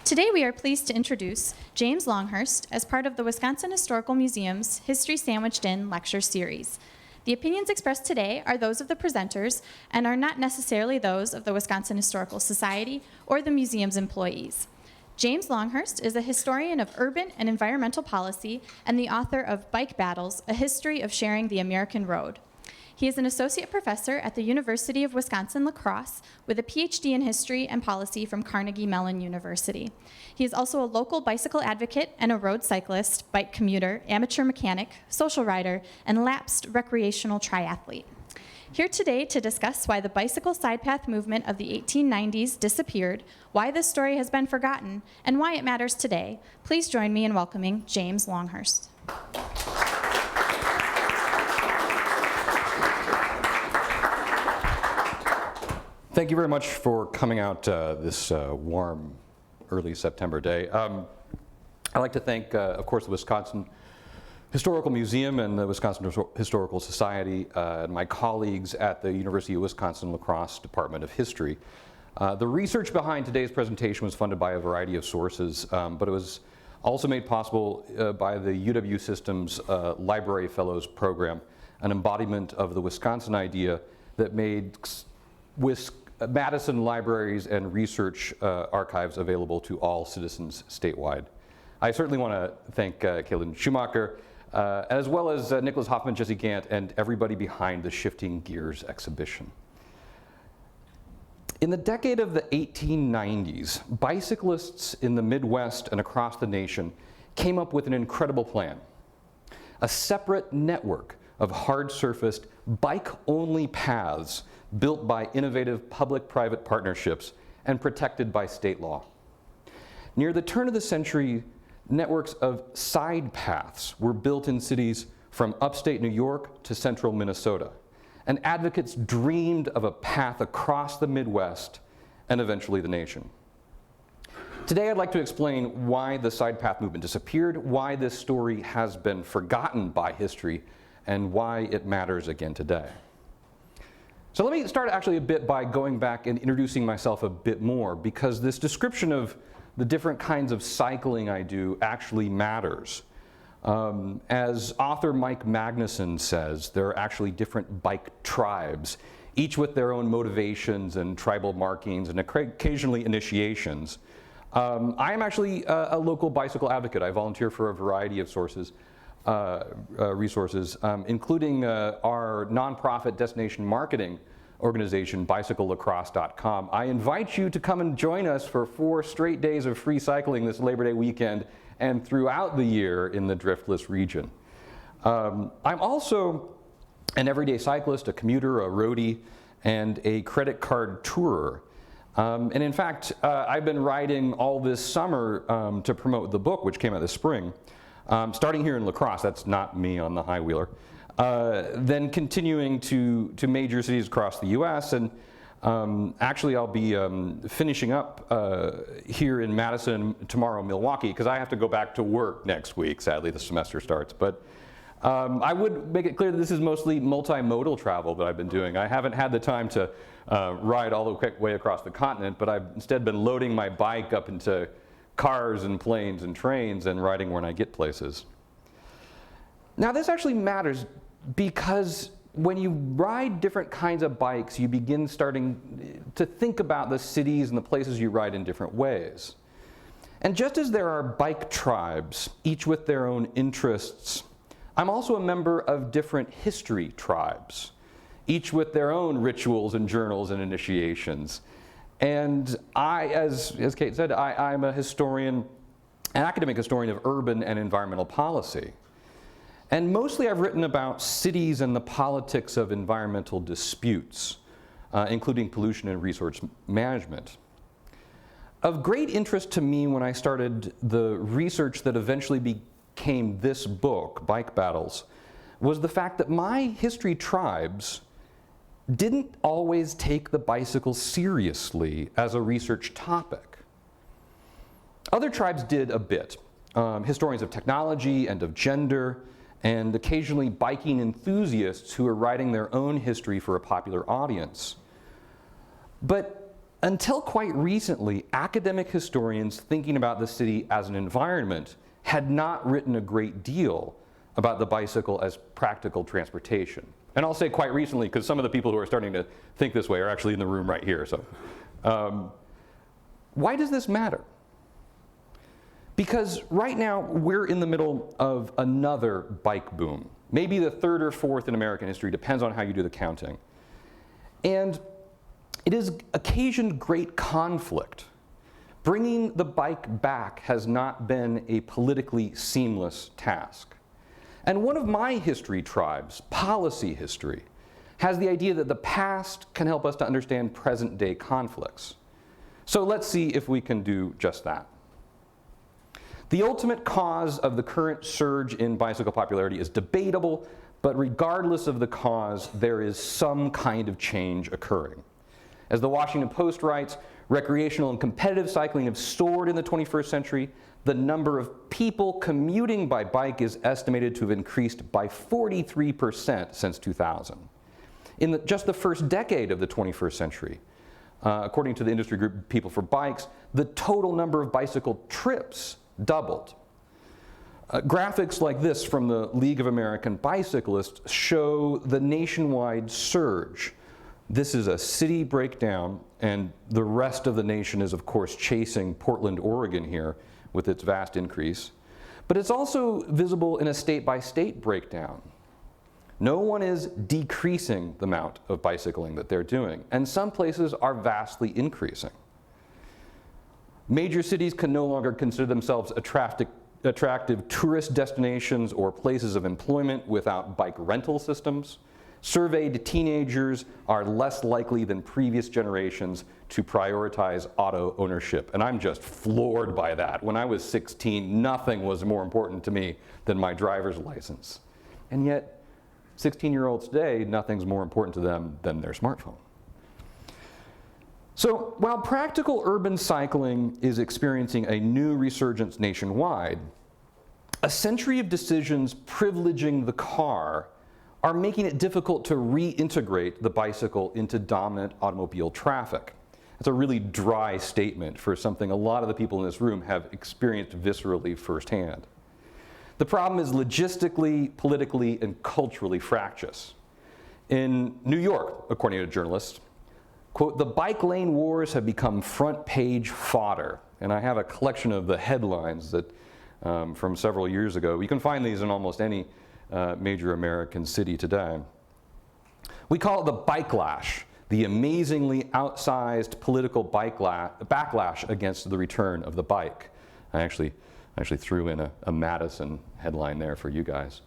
Today we are pleased to introduce James Longhurst as part of the Wisconsin Historical Museum's History Sandwiched In lecture series. The opinions expressed today are those of the presenters and are not necessarily those of the Wisconsin Historical Society or the museum's employees. James Longhurst is a historian of urban and environmental policy and the author of Bike Battles, A History of Sharing the American Road. He is an associate professor at the University of Wisconsin-La Crosse with a PhD in history and policy from Carnegie Mellon University. He is also a local bicycle advocate and a road cyclist, bike commuter, amateur mechanic, social rider, and lapsed recreational triathlete. Here today to discuss why the bicycle sidepath movement of the 1890s disappeared, why this story has been forgotten, and why it matters today, please join me in welcoming James Longhurst. Thank you very much for coming out this warm, early September day. I'd like to thank, of course, the Wisconsin Historical Museum and the Wisconsin Historical Society, and my colleagues at the University of Wisconsin-La Crosse Department of History. The research behind today's presentation was funded by a variety of sources, but it was also made possible by the UW Systems Library Fellows Program, an embodiment of the Wisconsin idea that made Madison libraries and research archives available to all citizens statewide. I certainly want to thank Caitlin Schumacher, as well as Nicholas Hoffman, Jesse Gant, and everybody behind the Shifting Gears exhibition. In the decade of the 1890s, bicyclists in the Midwest and across the nation came up with an incredible plan: a separate network of hard-surfaced, bike-only paths built by innovative public-private partnerships and protected by state law. Near the turn of the century, networks of side paths were built in cities from upstate New York to central Minnesota, and advocates dreamed of a path across the Midwest and eventually the nation. Today I'd like to explain why the side path movement disappeared, why this story has been forgotten by history, and why it matters again today. So let me start actually a bit by going back and introducing myself a bit more, because this description of the different kinds of cycling I do actually matters. As author Mike Magnuson says, there are actually different bike tribes, each with their own motivations and tribal markings and occasionally initiations. I am actually a local bicycle advocate. I volunteer for a variety of resources, including our nonprofit destination marketing organization, bicyclelacrosse.com. I invite you to come and join us for 4 straight days of free cycling this Labor Day weekend and throughout the year in the Driftless region. I'm also an everyday cyclist, a commuter, a roadie, and a credit card tourer. And in fact, I've been riding all this summer to promote the book, which came out this spring. Starting here in La Crosse, that's not me on the high-wheeler, then continuing to major cities across the US, and actually I'll be finishing up here in Madison, tomorrow in Milwaukee, because I have to go back to work next week. Sadly, the semester starts. But I would make it clear that this is mostly multimodal travel that I've been doing. I haven't had the time to ride all the way across the continent, but I've instead been loading my bike up into cars and planes and trains and riding when I get places. Now this actually matters because when you ride different kinds of bikes, you begin starting to think about the cities and the places you ride in different ways. And just as there are bike tribes, each with their own interests, I'm also a member of different history tribes, each with their own rituals and journals and initiations. And I, as Kate said, I'm a historian, an academic historian of urban and environmental policy. And mostly I've written about cities and the politics of environmental disputes, including pollution and resource management. Of great interest to me when I started the research that eventually became this book, Bike Battles, was the fact that my history tribes didn't always take the bicycle seriously as a research topic. Other tribes did a bit. Historians of technology and of gender, and occasionally biking enthusiasts who are writing their own history for a popular audience. But until quite recently, academic historians thinking about the city as an environment had not written a great deal about the bicycle as practical transportation. And I'll say quite recently, because some of the people who are starting to think this way are actually in the room right here. So, why does this matter? Because right now, we're in the middle of another bike boom. Maybe the third or fourth in American history, depends on how you do the counting. And it has occasioned great conflict. Bringing the bike back has not been a politically seamless task. And one of my history tribes, policy history, has the idea that the past can help us to understand present-day conflicts. So let's see if we can do just that. The ultimate cause of the current surge in bicycle popularity is debatable, but regardless of the cause, there is some kind of change occurring. As the Washington Post writes, recreational and competitive cycling have soared in the 21st century. The number of people commuting by bike is estimated to have increased by 43% since 2000. In just the first decade of the 21st century, according to the industry group People for Bikes, the total number of bicycle trips doubled. Graphics like this from the League of American Bicyclists show the nationwide surge. This is a city breakdown, and the rest of the nation is, of course, chasing Portland, Oregon here with its vast increase. But it's also visible in a state-by-state breakdown. No one is decreasing the amount of bicycling that they're doing, and some places are vastly increasing. Major cities can no longer consider themselves attractive tourist destinations or places of employment without bike rental systems. Surveyed teenagers are less likely than previous generations to prioritize auto ownership. And I'm just floored by that. When I was 16, nothing was more important to me than my driver's license. And yet, 16-year-olds today, nothing's more important to them than their smartphone. So while practical urban cycling is experiencing a new resurgence nationwide, a century of decisions privileging the car are making it difficult to reintegrate the bicycle into dominant automobile traffic. That's a really dry statement for something a lot of the people in this room have experienced viscerally firsthand. The problem is logistically, politically, and culturally fractious. In New York, according to journalists, quote, "The bike lane wars have become front page fodder." And I have a collection of the headlines that from several years ago. You can find these in almost any major American city today. We call it the bike-lash, the amazingly outsized political backlash against the return of the bike. I actually threw in a Madison headline there for you guys.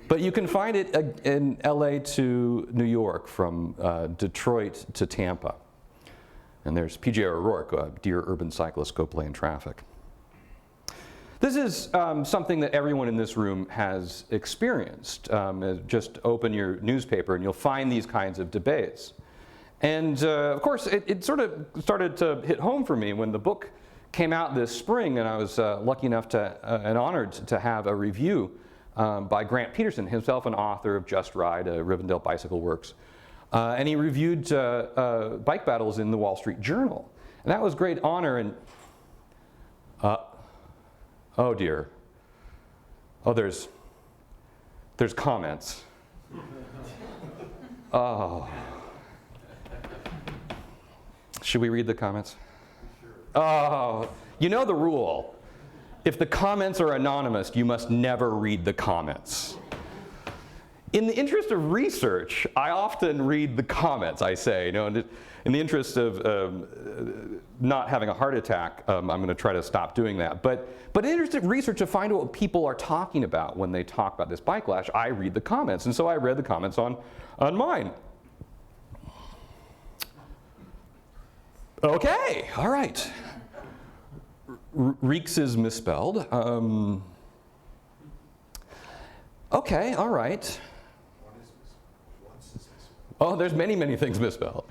But you can find it in LA to New York, from Detroit to Tampa. And there's PJ O'Rourke, Dear Urban Cyclists Go Play in Traffic. This is something that everyone in this room has experienced. Just open your newspaper and you'll find these kinds of debates. And of course, it sort of started to hit home for me when the book came out this spring, and I was lucky enough to and honored to have a review by Grant Peterson, himself an author of Just Ride, Rivendell Bicycle Works. And he reviewed bike battles in the Wall Street Journal. And that was great honor. And oh dear. Oh, there's comments. Oh. Should we read the comments? Oh, you know the rule. If the comments are anonymous, you must never read the comments. In the interest of research, I often read the comments, I say. You know, in the interest of not having a heart attack, I'm going to try to stop doing that. But in the interest of research, to find out what people are talking about when they talk about this bike lash, I read the comments. And so I read the comments on mine. Okay, all right. Reeks is misspelled. Okay, all right. Oh, there's many, many things misspelled.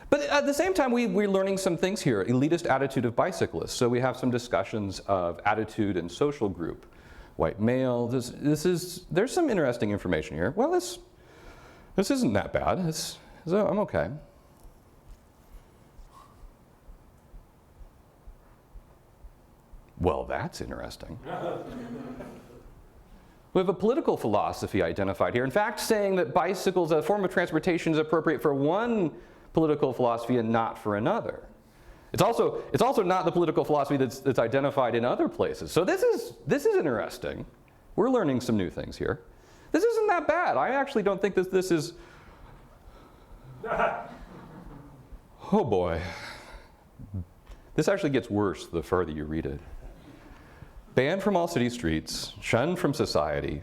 But at the same time, we're learning some things here. Elitist attitude of bicyclists. So we have some discussions of attitude and social group. White male, there's some interesting information here. Well, this isn't that bad. I'm okay. Well, that's interesting. We have a political philosophy identified here. In fact, saying that bicycles as a form of transportation is appropriate for one political philosophy and not for another. It's also not the political philosophy that's identified in other places. So this is interesting. We're learning some new things here. This isn't that bad. I actually don't think this is... Oh boy. This actually gets worse the further you read it. Banned from all city streets, shunned from society.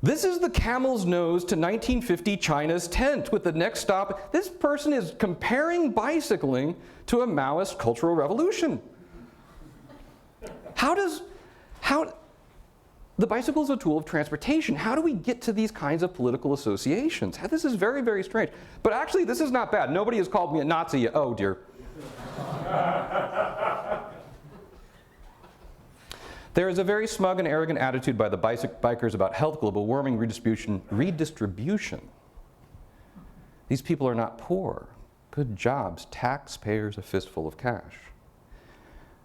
This is the camel's nose to 1950 China's tent with the next stop. This person is comparing bicycling to a Maoist cultural revolution. The bicycle is a tool of transportation. How do we get to these kinds of political associations? This is very, very strange. But actually, this is not bad. Nobody has called me a Nazi yet. Oh, dear. There is a very smug and arrogant attitude by the bikers about health, global warming, redistribution. These people are not poor. Good jobs, taxpayers, a fistful of cash.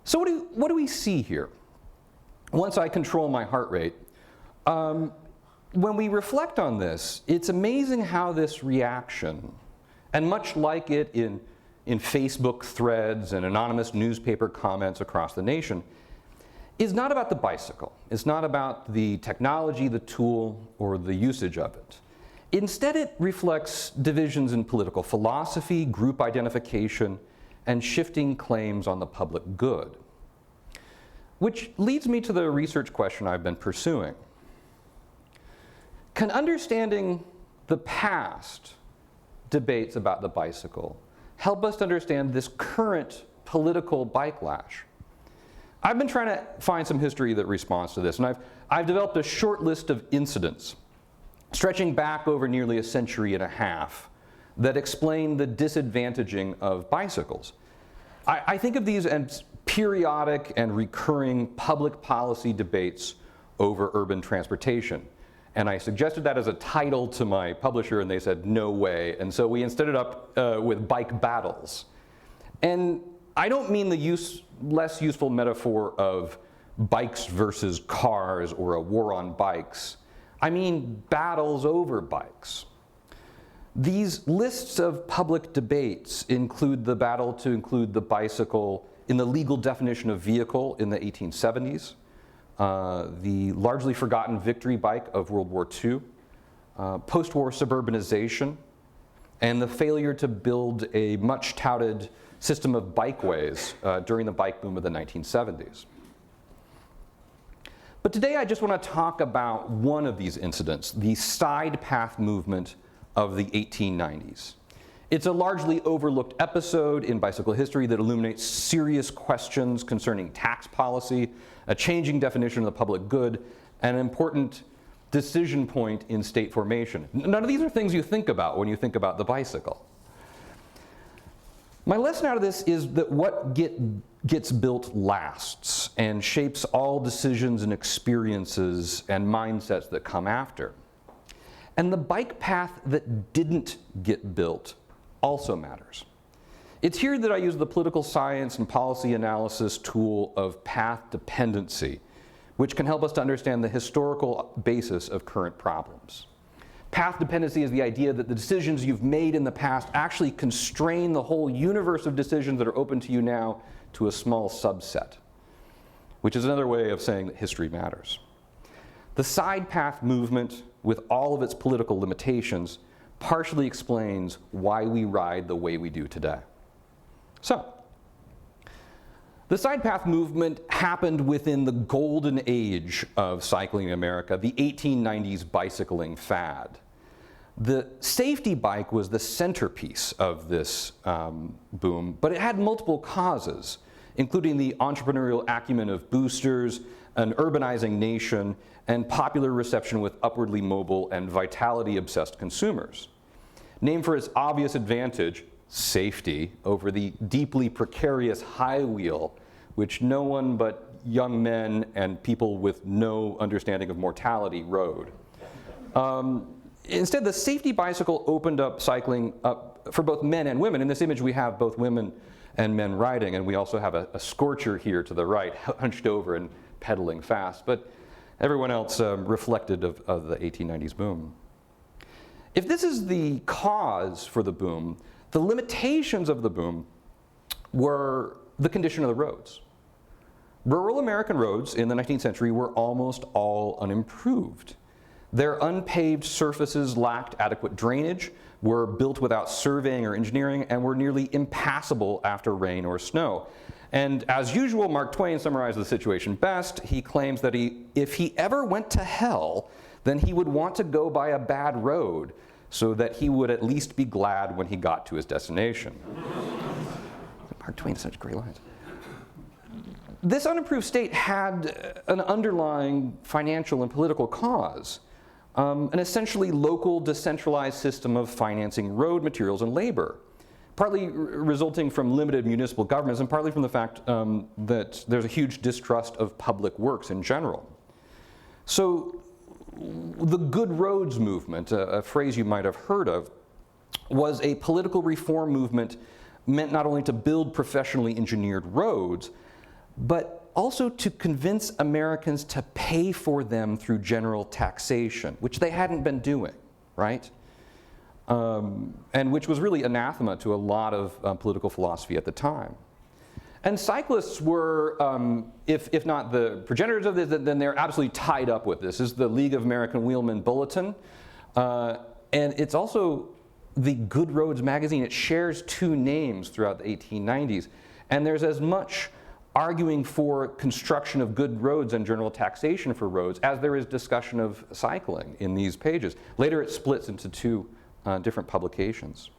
So what do we see here? Once I control my heart rate, when we reflect on this, it's amazing how this reaction, and much like it in Facebook threads and anonymous newspaper comments across the nation, is not about the bicycle. It's not about the technology, the tool, or the usage of it. Instead, it reflects divisions in political philosophy, group identification, and shifting claims on the public good. Which leads me to the research question I've been pursuing. Can understanding the past debates about the bicycle help us to understand this current political bike-lash? I've been trying to find some history that responds to this, and I've developed a short list of incidents stretching back over nearly a century and a half that explain the disadvantaging of bicycles. I think of these as periodic and recurring public policy debates over urban transportation. And I suggested that as a title to my publisher, and they said, no way. And so we ended up with bike battles. And I don't mean the less useful metaphor of bikes versus cars or a war on bikes. I mean battles over bikes. These lists of public debates include the battle to include the bicycle in the legal definition of vehicle in the 1870s, the largely forgotten victory bike of World War II, post-war suburbanization, and the failure to build a much-touted system of bikeways during the bike boom of the 1970s. But today I just want to talk about one of these incidents, the side path movement of the 1890s. It's a largely overlooked episode in bicycle history that illuminates serious questions concerning tax policy, a changing definition of the public good, and an important decision point in state formation. None of these are things you think about when you think about the bicycle. My lesson out of this is that what gets built lasts and shapes all decisions and experiences and mindsets that come after. And the bike path that didn't get built also matters. It's here that I use the political science and policy analysis tool of path dependency, which can help us to understand the historical basis of current problems. Path dependency is the idea that the decisions you've made in the past actually constrain the whole universe of decisions that are open to you now to a small subset, which is another way of saying that history matters. The side path movement, with all of its political limitations, partially explains why we ride the way we do today. So, the side path movement happened within the golden age of cycling in America, the 1890s bicycling fad. The safety bike was the centerpiece of this boom, but it had multiple causes, including the entrepreneurial acumen of boosters, an urbanizing nation, and popular reception with upwardly mobile and vitality-obsessed consumers. Named for its obvious advantage, safety, over the deeply precarious high wheel, which no one but young men and people with no understanding of mortality rode. Instead, the safety bicycle opened up cycling up for both men and women. In this image, we have both women and men riding. And we also have a scorcher here to the right, hunched over and pedaling fast. But everyone else reflected of the 1890s boom. If this is the cause for the boom, the limitations of the boom were the condition of the roads. Rural American roads in the 19th century were almost all unimproved. Their unpaved surfaces lacked adequate drainage, were built without surveying or engineering, and were nearly impassable after rain or snow. And as usual, Mark Twain summarized the situation best. He claims that if he ever went to hell, then he would want to go by a bad road so that he would at least be glad when he got to his destination. Mark Twain, such great lines. This unimproved state had an underlying financial and political cause, an essentially local, decentralized system of financing road materials and labor, partly resulting from limited municipal governments and partly from the fact that there's a huge distrust of public works in general. So the Good Roads movement, a phrase you might have heard of, was a political reform movement meant not only to build professionally engineered roads, but also to convince Americans to pay for them through general taxation, which they hadn't been doing, right? And which was really anathema to a lot of political philosophy at the time. And cyclists were, if not the progenitors of this, then they're absolutely tied up with this. This is the League of American Wheelmen Bulletin. And it's also the Good Roads magazine. It shares two names throughout the 1890s. And there's as much arguing for construction of good roads and general taxation for roads as there is discussion of cycling in these pages. Later it splits into two different publications.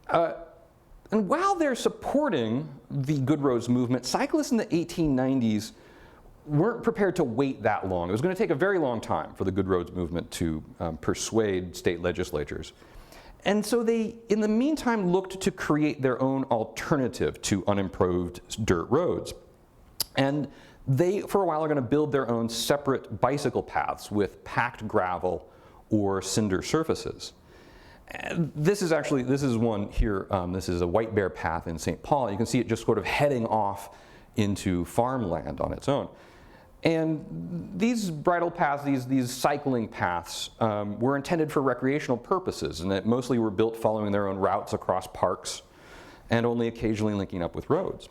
And while they're supporting the Good Roads movement, cyclists in the 1890s weren't prepared to wait that long. It was going to take a very long time for the Good Roads movement to persuade state legislatures. And so they, in the meantime, looked to create their own alternative to unimproved dirt roads. And they, for a while, are going to build their own separate bicycle paths with packed gravel or cinder surfaces. And this is one here. This is a White Bear path in St. Paul. You can see it just sort of heading off into farmland on its own. And these bridle paths, these cycling paths, were intended for recreational purposes, and that mostly were built following their own routes across parks and only occasionally linking up with roads.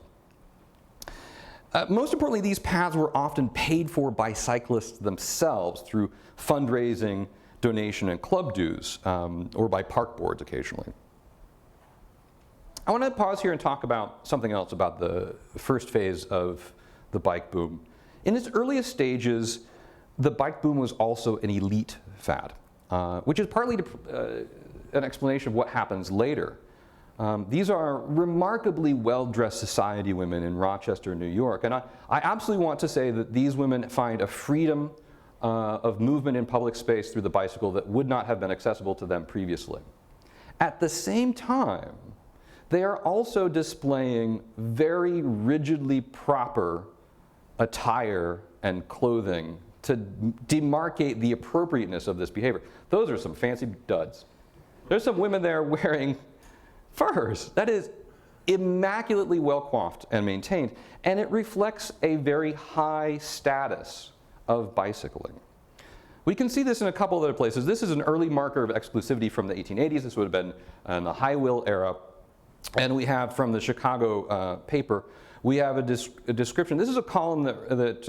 Most importantly, these paths were often paid for by cyclists themselves through fundraising, donation, and club dues, or by park boards occasionally. I want to pause here and talk about something else about the first phase of the bike boom. In its earliest stages, the bike boom was also an elite fad, which is partly an explanation of what happens later. These are remarkably well-dressed society women in Rochester, New York, and I absolutely want to say that these women find a freedom of movement in public space through the bicycle that would not have been accessible to them previously. At the same time, they are also displaying very rigidly proper attire and clothing to demarcate the appropriateness of this behavior. Those are some fancy duds. There's some women there wearing furs. That is immaculately well coiffed and maintained, and it reflects a very high status of bicycling. We can see this in a couple of other places. This is an early marker of exclusivity from the 1880s. This would have been in the high wheel era. And we have from the Chicago paper, we have a description. This is a column that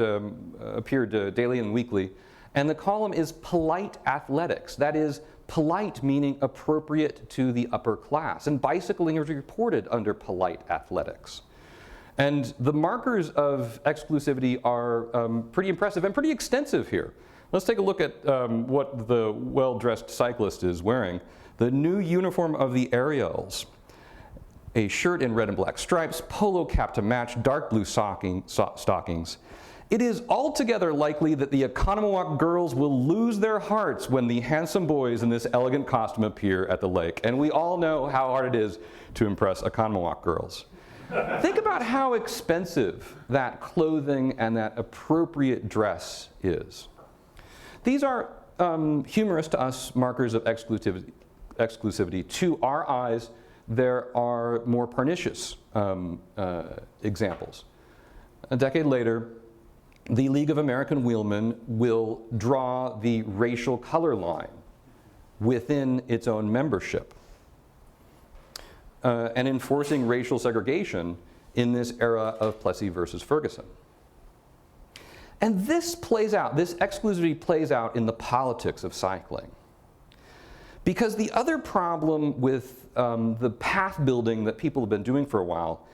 appeared daily and weekly, and the column is polite athletics. That is, polite meaning appropriate to the upper class, and bicycling is reported under polite athletics. And the markers of exclusivity are pretty impressive and pretty extensive here. Let's take a look at what the well-dressed cyclist is wearing. The new uniform of the Ariels. A shirt in red and black stripes, polo cap to match, dark blue stockings. It is altogether likely that the Oconomowoc girls will lose their hearts when the handsome boys in this elegant costume appear at the lake. And we all know how hard it is to impress Oconomowoc girls. Think about how expensive that clothing and that appropriate dress is. These are humorous to us markers of exclusivity. To our eyes, there are more pernicious examples. A decade later, the League of American Wheelmen will draw the racial color line within its own membership, and enforcing racial segregation in this era of Plessy versus Ferguson. And this plays out, this exclusivity plays out in the politics of cycling. Because the other problem with the path building that people have been doing for a while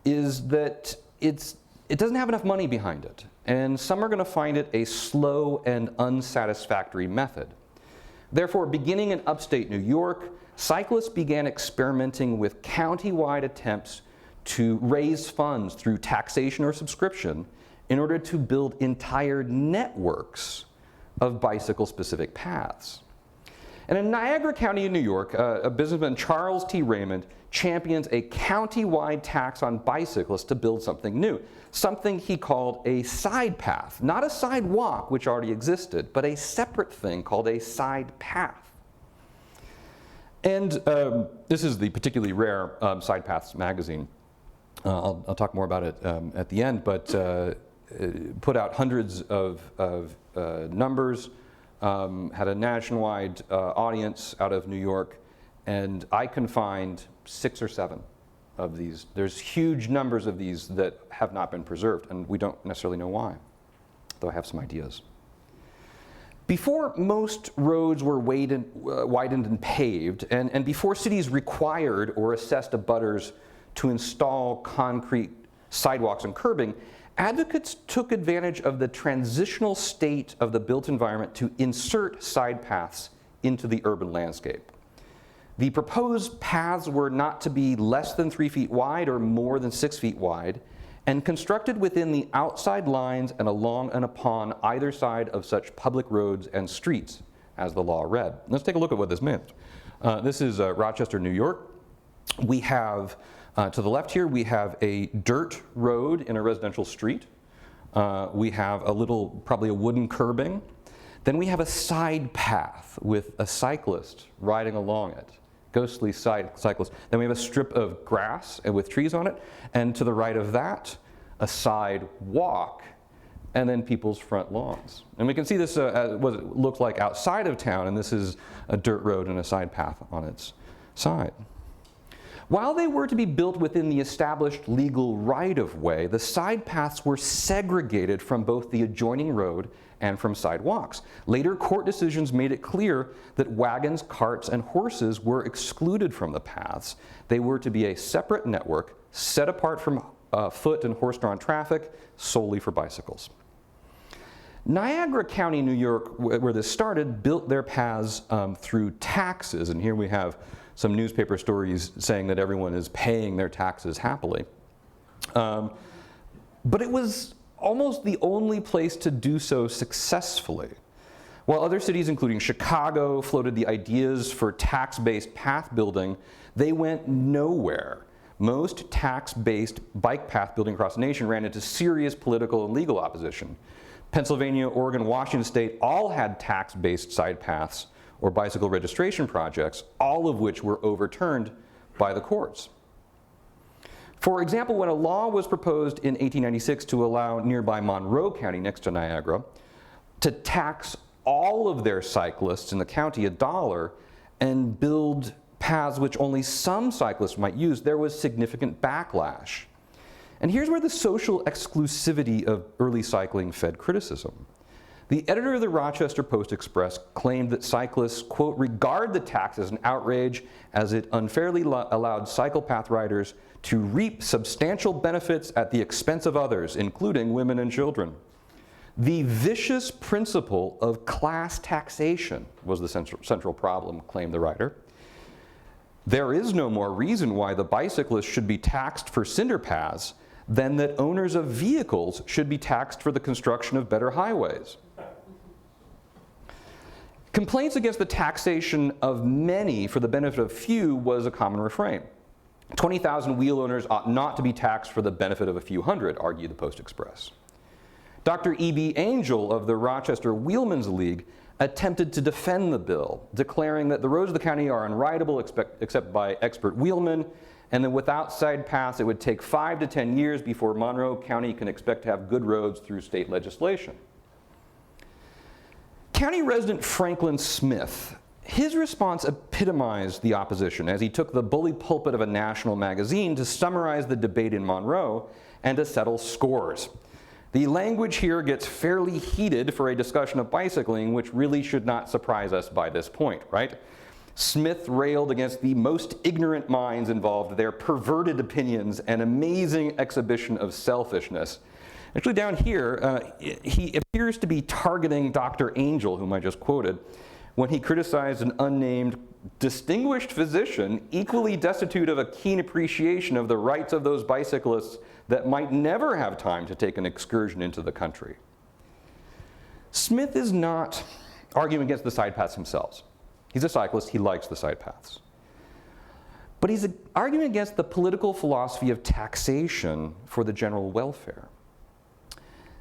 is that it doesn't have enough money behind it. And some are going to find it a slow and unsatisfactory method. Therefore, beginning in upstate New York, cyclists began experimenting with county-wide attempts to raise funds through taxation or subscription in order to build entire networks of bicycle-specific paths. And in Niagara County in New York, a businessman, Charles T. Raymond, champions a county-wide tax on bicyclists to build something new, something he called a side path, not a sidewalk, which already existed, but a separate thing called a side path. And this is the particularly rare Side Paths magazine. I'll talk more about it at the end, but put out hundreds of numbers, had a nationwide audience out of New York, and I can find 6 or 7 of these. There's huge numbers of these that have not been preserved, and we don't necessarily know why, though I have some ideas. Before most roads were widened and paved, and before cities required or assessed abutters to install concrete sidewalks and curbing, advocates took advantage of the transitional state of the built environment to insert side paths into the urban landscape. The proposed paths were not to be less than 3 feet wide or more than 6 feet wide, and constructed within the outside lines and along and upon either side of such public roads and streets as the law read. Let's take a look at what this meant. This is Rochester, New York. We have, to the left here, we have a dirt road in a residential street. We have a little, probably a wooden curbing. Then we have a side path with a cyclist riding along it. Ghostly cyclist. Then we have a strip of grass with trees on it, and to the right of that, a side walk, and then people's front lawns. And we can see this what it looks like outside of town, and this is a dirt road and a side path on its side. While they were to be built within the established legal right-of-way, the side paths were segregated from both the adjoining road and from sidewalks. Later court decisions made it clear that wagons, carts, and horses were excluded from the paths. They were to be a separate network, set apart from foot and horse-drawn traffic, solely for bicycles. Niagara County, New York, where this started, built their paths through taxes, and here we have some newspaper stories saying that everyone is paying their taxes happily. But it was almost the only place to do so successfully. While other cities, including Chicago, floated the ideas for tax-based path building, they went nowhere. Most tax-based bike path building across the nation ran into serious political and legal opposition. Pennsylvania, Oregon, Washington State all had tax-based side paths or bicycle registration projects, all of which were overturned by the courts. For example, when a law was proposed in 1896 to allow nearby Monroe County, next to Niagara, to tax all of their cyclists in the county $1 and build paths which only some cyclists might use, there was significant backlash. And here's where the social exclusivity of early cycling fed criticism. The editor of the Rochester Post-Express claimed that cyclists, quote, regard the tax as an outrage as it unfairly allowed cycle path riders to reap substantial benefits at the expense of others, including women and children. The vicious principle of class taxation was the central problem, claimed the writer. There is no more reason why the bicyclist should be taxed for cinder paths than that owners of vehicles should be taxed for the construction of better highways. Complaints against the taxation of many for the benefit of few was a common refrain. 20,000 wheel owners ought not to be taxed for the benefit of a few hundred, argued the Post-Express. Dr. E.B. Angel of the Rochester Wheelmen's League attempted to defend the bill, declaring that the roads of the county are unrideable except by expert wheelmen, and that without side paths it would take 5 to 10 years before Monroe County can expect to have good roads through state legislation. County resident Franklin Smith, his response epitomized the opposition as he took the bully pulpit of a national magazine to summarize the debate in Monroe and to settle scores. The language here gets fairly heated for a discussion of bicycling, which really should not surprise us by this point, right? Smith railed against the most ignorant minds involved, their perverted opinions, and amazing exhibition of selfishness. Actually, down here, he appears to be targeting Dr. Angel, whom I just quoted, when he criticized an unnamed distinguished physician equally destitute of a keen appreciation of the rights of those bicyclists that might never have time to take an excursion into the country. Smith is not arguing against the side paths himself. He's a cyclist, he likes the side paths. But he's arguing against the political philosophy of taxation for the general welfare.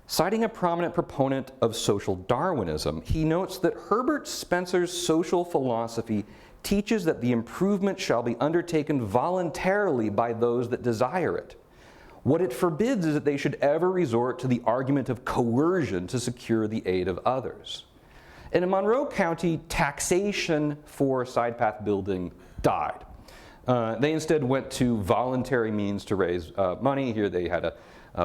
Citing a prominent proponent of social Darwinism, he notes that Herbert Spencer's social philosophy teaches that the improvement shall be undertaken voluntarily by those that desire it. What it forbids is that they should ever resort to the argument of coercion to secure the aid of others. And in Monroe County, taxation for side path building died. They instead went to voluntary means to raise money. Here they had a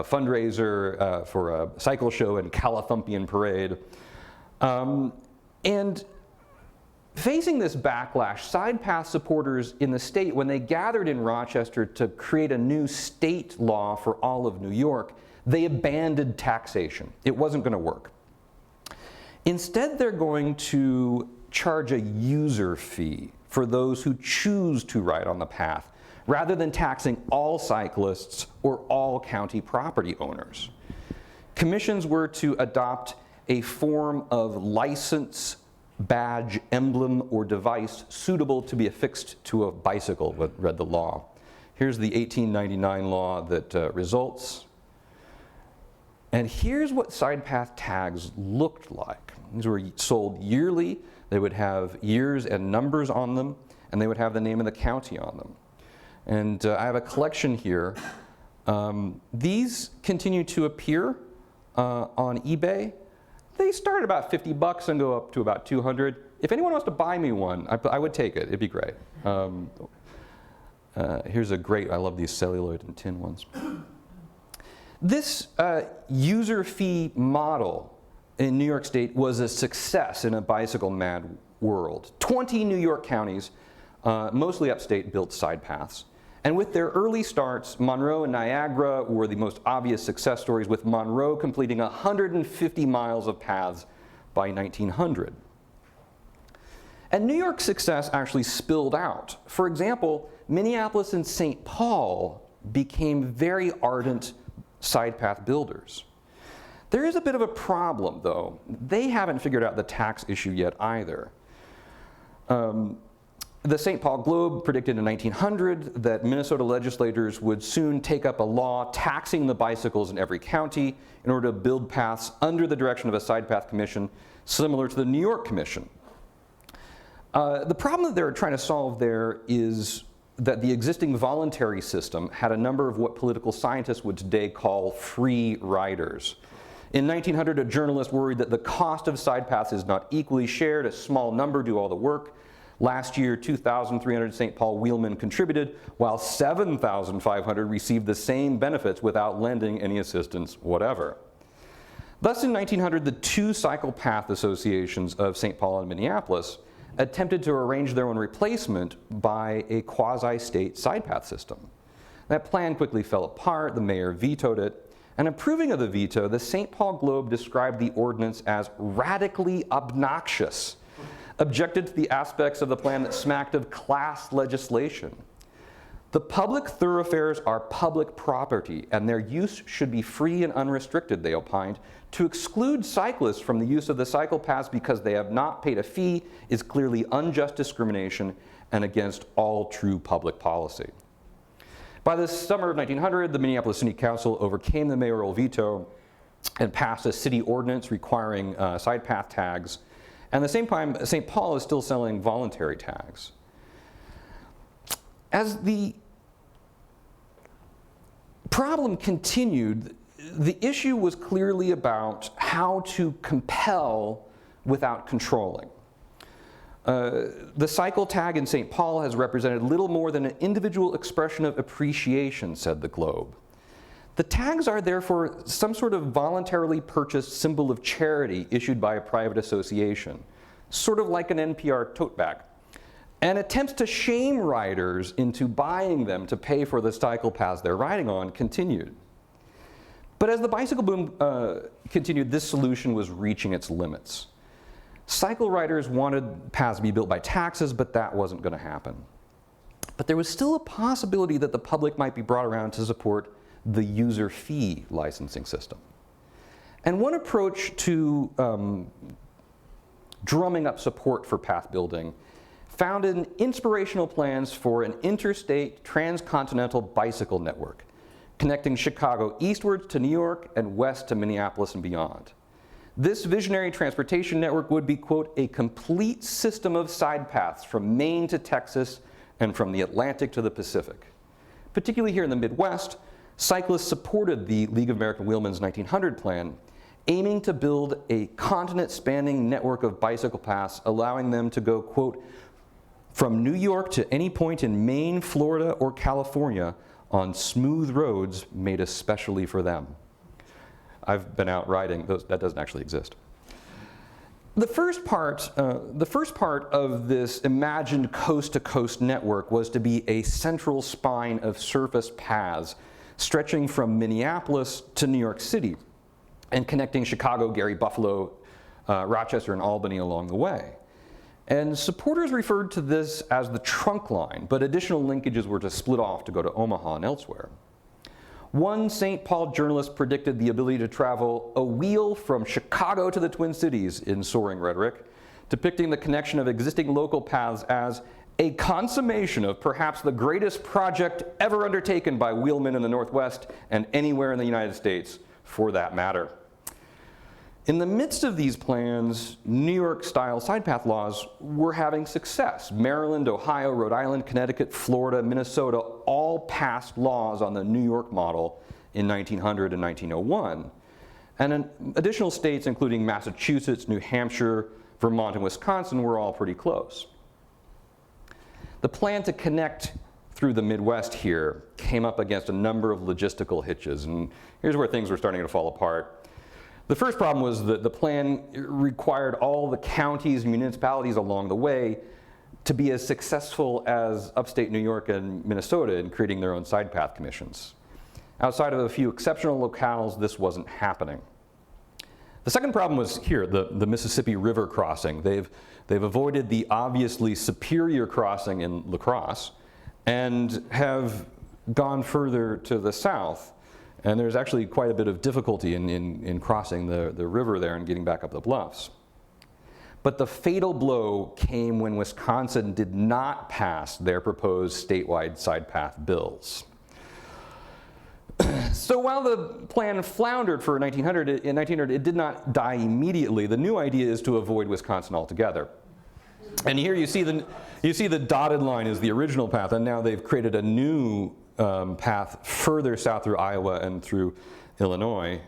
fundraiser for a cycle show and Calathumpian parade. And facing this backlash, side path supporters in the state, when they gathered in Rochester to create a new state law for all of New York, they abandoned taxation. It wasn't going to work. Instead, they're going to charge a user fee for those who choose to ride on the path, rather than taxing all cyclists or all county property owners. Commissions were to adopt a form of license, badge, emblem, or device suitable to be affixed to a bicycle, what read the law. Here's the 1899 law that results. And here's what side path tags looked like. These were sold yearly. They would have years and numbers on them, and they would have the name of the county on them. And I have a collection here. These continue to appear on eBay. They start at about $50 and go up to about $200. If anyone wants to buy me one, I would take it. It'd be great. Here's a great, I love these celluloid and tin ones. This user fee model in New York State was a success in a bicycle mad world. 20 New York counties, mostly upstate, built side paths. And with their early starts, Monroe and Niagara were the most obvious success stories, with Monroe completing 150 miles of paths by 1900. And New York's success actually spilled out. For example, Minneapolis and St. Paul became very ardent side path builders. There is a bit of a problem, though. They haven't figured out the tax issue yet either. The St. Paul Globe predicted in 1900 that Minnesota legislators would soon take up a law taxing the bicycles in every county in order to build paths under the direction of a side path commission similar to the New York Commission. The problem that they're trying to solve there is that the existing voluntary system had a number of what political scientists would today call free riders. In 1900, a journalist worried that the cost of side paths is not equally shared, a small number do all the work. Last year, 2,300 St. Paul wheelmen contributed, while 7,500 received the same benefits without lending any assistance whatever. Thus, in 1900, the two cycle path associations of St. Paul and Minneapolis attempted to arrange their own replacement by a quasi-state side path system. That plan quickly fell apart, the mayor vetoed it, and approving of the veto, the St. Paul Globe described the ordinance as radically obnoxious, objected to the aspects of the plan that smacked of class legislation. The public thoroughfares are public property, and their use should be free and unrestricted, they opined. To exclude cyclists from the use of the cycle paths because they have not paid a fee is clearly unjust discrimination and against all true public policy. By the summer of 1900, the Minneapolis City Council overcame the mayoral veto and passed a city ordinance requiring side path tags. And at the same time, St. Paul is still selling voluntary tags. As the problem continued, the issue was clearly about how to compel without controlling. The cycle tag in St. Paul has represented little more than an individual expression of appreciation, said the Globe. The tags are therefore some sort of voluntarily purchased symbol of charity issued by a private association, sort of like an NPR tote bag. And attempts to shame riders into buying them to pay for the cycle paths they're riding on continued. But as the bicycle boom continued, this solution was reaching its limits. Cycle riders wanted paths to be built by taxes, but that wasn't going to happen. But there was still a possibility that the public might be brought around to support the user fee licensing system. And one approach to drumming up support for path building found in inspirational plans for an interstate transcontinental bicycle network, connecting Chicago eastward to New York and west to Minneapolis and beyond. This visionary transportation network would be, quote, a complete system of side paths from Maine to Texas and from the Atlantic to the Pacific. Particularly here in the Midwest, cyclists supported the League of American Wheelmen's 1900 plan, aiming to build a continent-spanning network of bicycle paths, allowing them to go, quote, from New York to any point in Maine, Florida, or California on smooth roads made especially for them. I've been out riding, that doesn't actually exist. The first part of this imagined coast-to-coast network was to be a central spine of surface paths stretching from Minneapolis to New York City and connecting Chicago, Gary, Buffalo, Rochester, and Albany along the way. And supporters referred to this as the trunk line, but additional linkages were to split off to go to Omaha and elsewhere. One St. Paul journalist predicted the ability to travel a wheel from Chicago to the Twin Cities in soaring rhetoric, depicting the connection of existing local paths as a consummation of perhaps the greatest project ever undertaken by wheelmen in the Northwest and anywhere in the United States, for that matter. In the midst of these plans, New York-style sidepath laws were having success. Maryland, Ohio, Rhode Island, Connecticut, Florida, Minnesota all passed laws on the New York model in 1900 and 1901. And additional states, including Massachusetts, New Hampshire, Vermont, and Wisconsin, were all pretty close. The plan to connect through the Midwest here came up against a number of logistical hitches, and here's where things were starting to fall apart. The first problem was that the plan required all the counties and municipalities along the way to be as successful as upstate New York and Minnesota in creating their own side path commissions. Outside of a few exceptional locales, this wasn't happening. The second problem was here, the Mississippi River crossing. They've avoided the obviously superior crossing in La Crosse and have gone further to the south. And there's actually quite a bit of difficulty in crossing the river there and getting back up the bluffs. But the fatal blow came when Wisconsin did not pass their proposed statewide side path bills. So while the plan floundered for 1900, it did not die immediately. The new idea is to avoid Wisconsin altogether. And here you see the dotted line is the original path, and now they've created a new path further south through Iowa and through Illinois.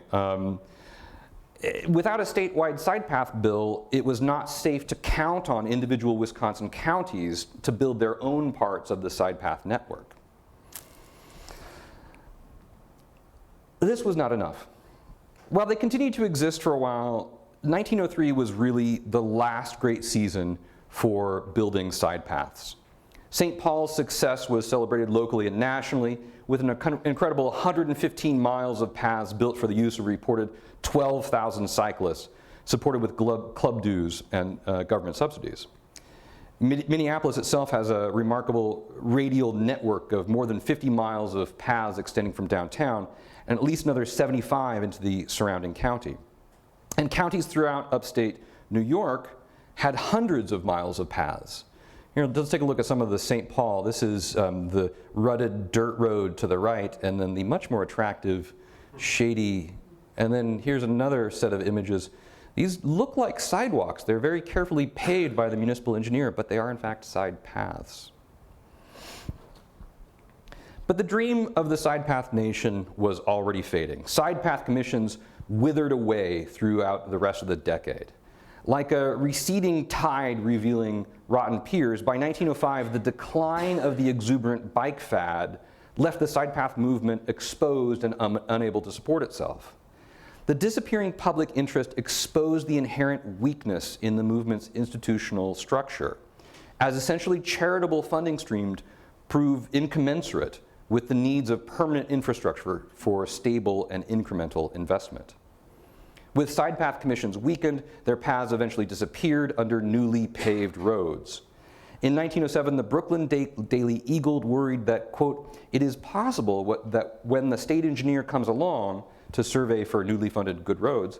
Without a statewide side path bill, it was not safe to count on individual Wisconsin counties to build their own parts of the side path network. This was not enough. While they continued to exist for a while, 1903 was really the last great season for building side paths. St. Paul's success was celebrated locally and nationally with an incredible 115 miles of paths built for the use of reported 12,000 cyclists, supported with club dues and government subsidies. Minneapolis itself has a remarkable radial network of more than 50 miles of paths extending from downtown and at least another 75 into the surrounding county. And counties throughout upstate New York had hundreds of miles of paths. Here, let's take a look at some of the St. Paul. This is the rutted dirt road to the right, and then the much more attractive, shady, and then here's another set of images. These look like sidewalks. They're very carefully paved by the municipal engineer, but they are in fact side paths. But the dream of the side path nation was already fading. Side path commissions withered away throughout the rest of the decade. Like a receding tide revealing rotten piers, by 1905, the decline of the exuberant bike fad left the side path movement exposed and unable to support itself. The disappearing public interest exposed the inherent weakness in the movement's institutional structure, as essentially charitable funding streams prove incommensurate with the needs of permanent infrastructure for stable and incremental investment. With side path commissions weakened, their paths eventually disappeared under newly paved roads. In 1907, the Brooklyn Daily Eagle worried that, quote, "It is possible that when the state engineer comes along to survey for newly funded good roads,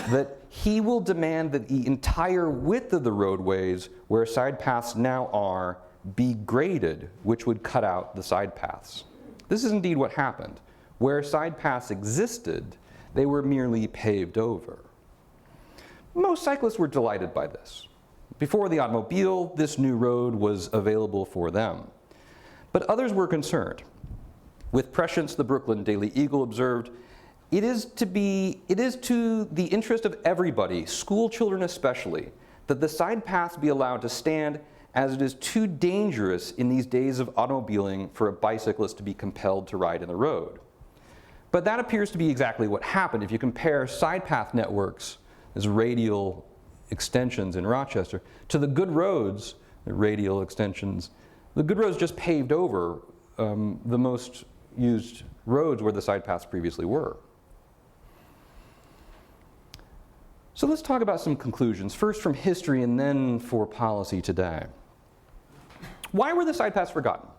that he will demand that the entire width of the roadways where side paths now are be graded, which would cut out the side paths." This is indeed what happened. Where side paths existed, they were merely paved over. Most cyclists were delighted by this. Before the automobile, this new road was available for them. But others were concerned. With prescience, the Brooklyn Daily Eagle observed, it is to the interest of everybody, school children especially, that the side paths be allowed to stand, as it is too dangerous in these days of automobiling for a bicyclist to be compelled to ride in the road. But that appears to be exactly what happened. If you compare side path networks, as radial extensions in Rochester, to the good roads, the radial extensions, the good roads just paved over the most used roads where the side paths previously were. So let's talk about some conclusions, first from history and then for policy today. Why were the side paths forgotten?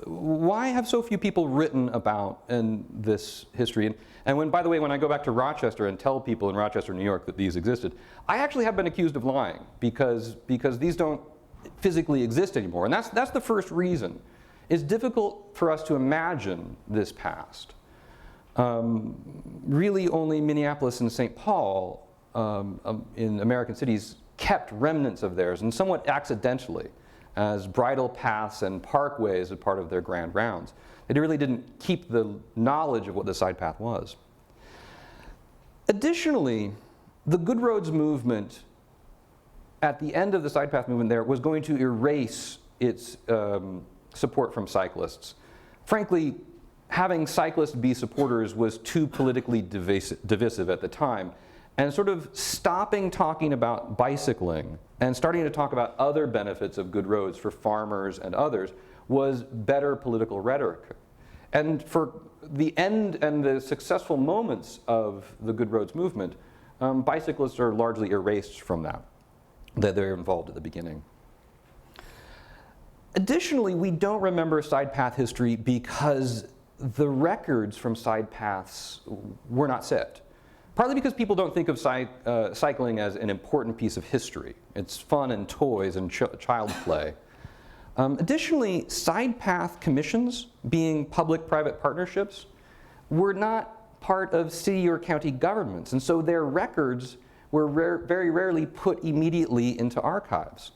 Why have so few people written about this history? And when, by the way, when I go back to Rochester and tell people in Rochester, New York that these existed, I actually have been accused of lying because these don't physically exist anymore. And that's the first reason. It's difficult for us to imagine this past. Really only Minneapolis and St. Paul in American cities kept remnants of theirs, and somewhat accidentally, as bridle paths and parkways as part of their grand rounds. They really didn't keep the knowledge of what the side path was. Additionally, the Good Roads movement, at the end of the side path movement there, was going to erase its support from cyclists. Frankly, having cyclists be supporters was too politically divisive at the time, and sort of stopping talking about bicycling and starting to talk about other benefits of good roads for farmers and others was better political rhetoric. And for the end and the successful moments of the Good Roads movement, bicyclists are largely erased from that they're involved at the beginning. Additionally, we don't remember side path history because the records from side paths were not set. Partly because people don't think of cycling as an important piece of history. It's fun and toys and child play. Additionally, side path commissions, being public-private partnerships, were not part of city or county governments, and so their records were very rarely put immediately into archives.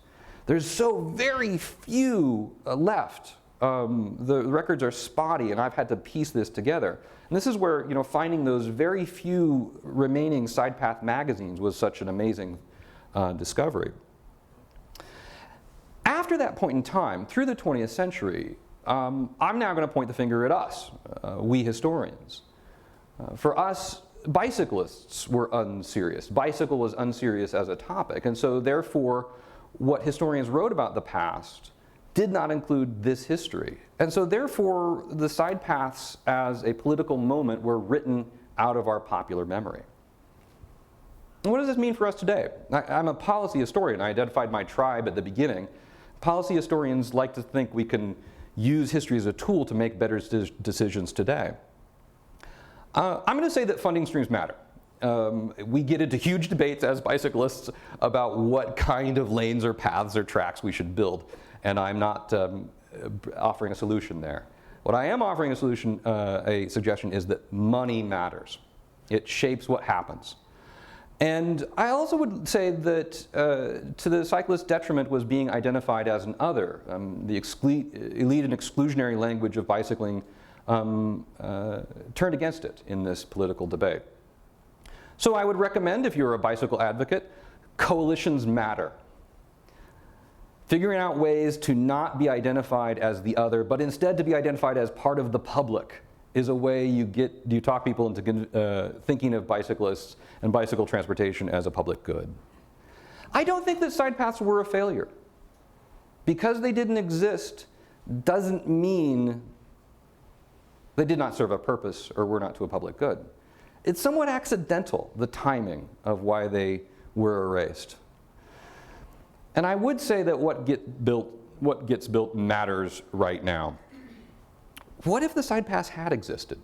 There's so very few left. The records are spotty, and I've had to piece this together. And this is where, finding those very few remaining side path magazines was such an amazing discovery. After that point in time, through the 20th century, I'm now going to point the finger at us, we historians. For us, bicyclists were unserious. Bicycle was unserious as a topic, and so therefore, what historians wrote about the past did not include this history. And so therefore, the side paths as a political moment were written out of our popular memory. And what does this mean for us today? I'm a policy historian. I identified my tribe at the beginning. Policy historians like to think we can use history as a tool to make better decisions today. I'm going to say that funding streams matter. We get into huge debates as bicyclists about what kind of lanes or paths or tracks we should build. And I'm not offering a solution there. What I am offering a suggestion is that money matters. It shapes what happens. And I also would say that to the cyclist's detriment was being identified as an other. The elite and exclusionary language of bicycling turned against it in this political debate. So I would recommend, if you're a bicycle advocate, coalitions matter. Figuring out ways to not be identified as the other, but instead to be identified as part of the public is a way you talk people into thinking of bicyclists and bicycle transportation as a public good. I don't think that side paths were a failure. Because they didn't exist doesn't mean they did not serve a purpose or were not to a public good. It's somewhat accidental, the timing of why they were erased. And I would say that what gets built matters right now. What if the side paths had existed?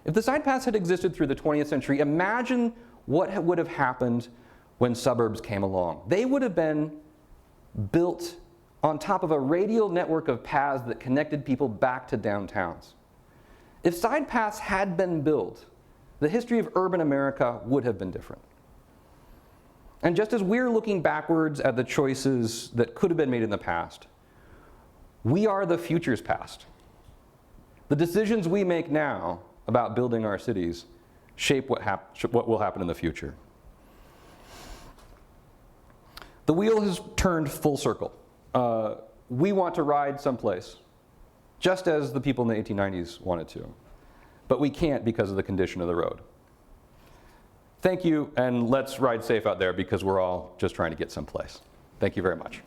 If the side paths had existed through the 20th century, imagine what would have happened when suburbs came along. They would have been built on top of a radial network of paths that connected people back to downtowns. If side paths had been built, the history of urban America would have been different. And just as we're looking backwards at the choices that could have been made in the past, we are the future's past. The decisions we make now about building our cities shape what will happen in the future. The wheel has turned full circle. We want to ride someplace, just as the people in the 1890s wanted to. But we can't because of the condition of the road. Thank you, and let's ride safe out there because we're all just trying to get someplace. Thank you very much.